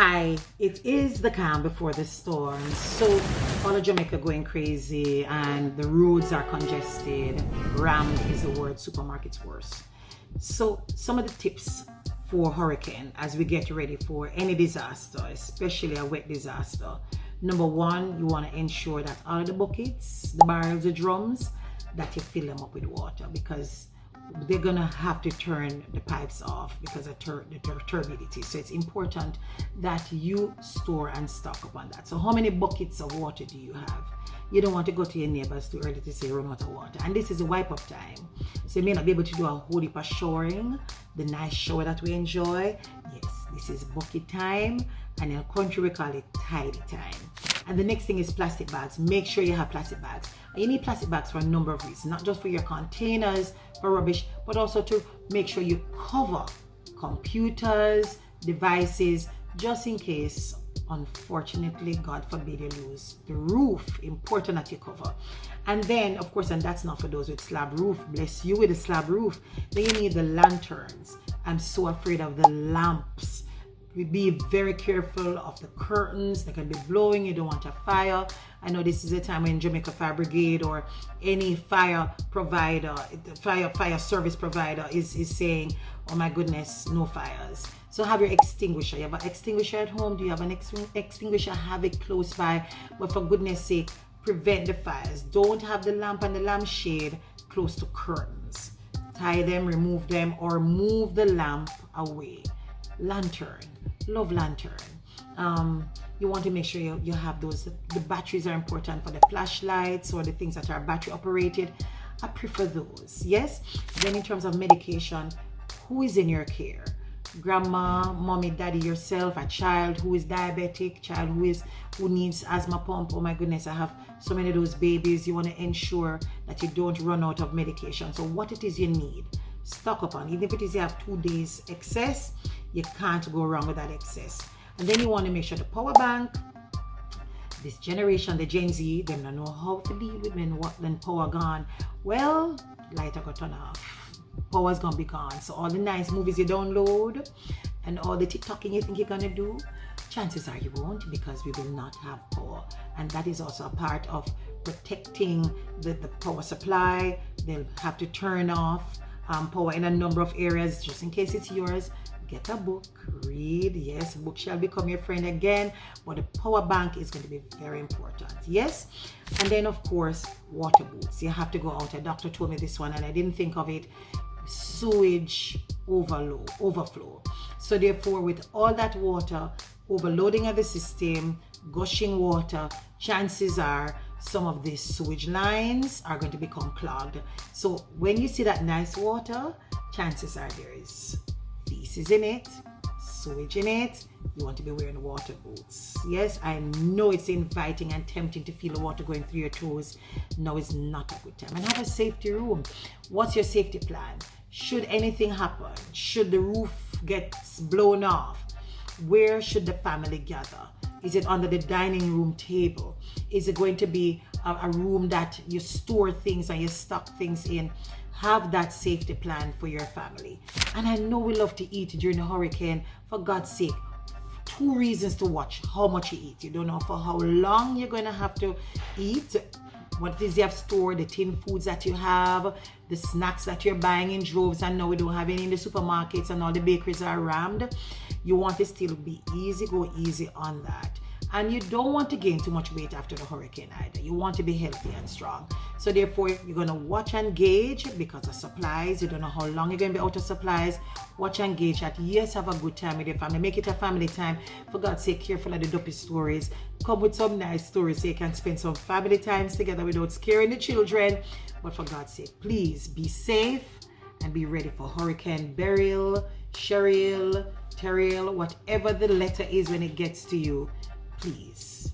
Hi, it is the calm before the storm. So all of Jamaica going crazy and the roads are congested. Rammed is the word, supermarkets worse. So some of the tips for hurricane as we get ready for any disaster, especially a wet disaster. Number one, you want to ensure that all of the buckets, the barrels, the drums, that you fill them up with water, because they're gonna have to turn the pipes off because of the turbidity. So it's important that you store and stock up on that. So how many buckets of water do you have? You don't want to go to your neighbors too early to say run out of water. And this is a wipe up time. So you may not be able to do a whole heap of showering, the nice shower that we enjoy. Yes, this is bucket time, and in a country we call it tidy time. And the next thing is plastic bags. Make sure you have plastic bags. And you need plastic bags for a number of reasons, not just for your containers, for rubbish, but also to make sure you cover computers, devices, just in case, unfortunately, God forbid, you lose the roof. Important that you cover. And then, of course, and that's not for those with slab roof, bless you with a slab roof, then you need the lanterns. I'm so afraid of the lamps. Be very careful of the curtains. They can be blowing. You don't want a fire. I know this is a time when Jamaica Fire Brigade or any fire provider, fire service provider is saying, oh my goodness, no fires. So have your extinguisher. You have an extinguisher at home? Do you have an extinguisher? Have it close by. But for goodness sake, prevent the fires. Don't have the lamp and the lampshade close to curtains. Tie them, remove them, or move the lamp away. Lantern. Love lantern. You want to make sure you have those. The batteries are important for the flashlights or the things that are battery operated. I prefer those. Yes. Then in terms of medication, who is in your care? Grandma, mommy, daddy, yourself, a child who is diabetic, child who needs asthma pump. Oh my goodness, I have so many of those babies. You want to ensure that you don't run out of medication. So what it is you need, stock up on. Even if it is you have 2 days excess, you can't go wrong with that excess. And then you want to make sure the power bank, this generation, the Gen Z, they don't know how to deal with when power gone. Well, lighter got turn off. Power's gonna be gone. So all the nice movies you download and all the TikToking you think you're gonna do, chances are you won't, because we will not have power. And that is also a part of protecting the power supply. They'll have to turn off power in a number of areas just in case it's yours. Get a book, read. Yes, book shall become your friend again, but the power bank is going to be very important. Yes. And then of course, water boots. You have to go out. A doctor told me this one and I didn't think of it. Sewage overflow. So therefore, with all that water, overloading of the system, gushing water, chances are some of these sewage lines are going to become clogged. So when you see that nice water, chances are there is feces in it, sewage in it. You want to be wearing water boots. Yes, I know it's inviting and tempting to feel the water going through your toes. No, it's not a good time. And have a safety room. What's your safety plan? Should anything happen? Should the roof get blown off? Where should the family gather? Is it under the dining room table? Is it going to be a room that you store things and you stock things in? Have that safety plan for your family. And I know we love to eat during the hurricane. For God's sake, 2 reasons to watch how much you eat. You don't know for how long you're going to have to eat. What it is you have stored, the tin foods that you have, the snacks that you're buying in droves. And now we don't have any in the supermarkets and all the bakeries are rammed. You want to still be easy, go easy on that. And you don't want to gain too much weight after the hurricane either. You want to be healthy and strong. So therefore, you're going to watch and gauge because of supplies. You don't know how long you're going to be out of supplies. Watch and gauge that. Yes, have a good time with your family. Make it a family time. For God's sake, careful of the dopey stories. Come with some nice stories so you can spend some family times together without scaring the children. But for God's sake, please be safe and be ready for Hurricane Beryl, Cheryl, Terril, whatever the letter is when it gets to you. Please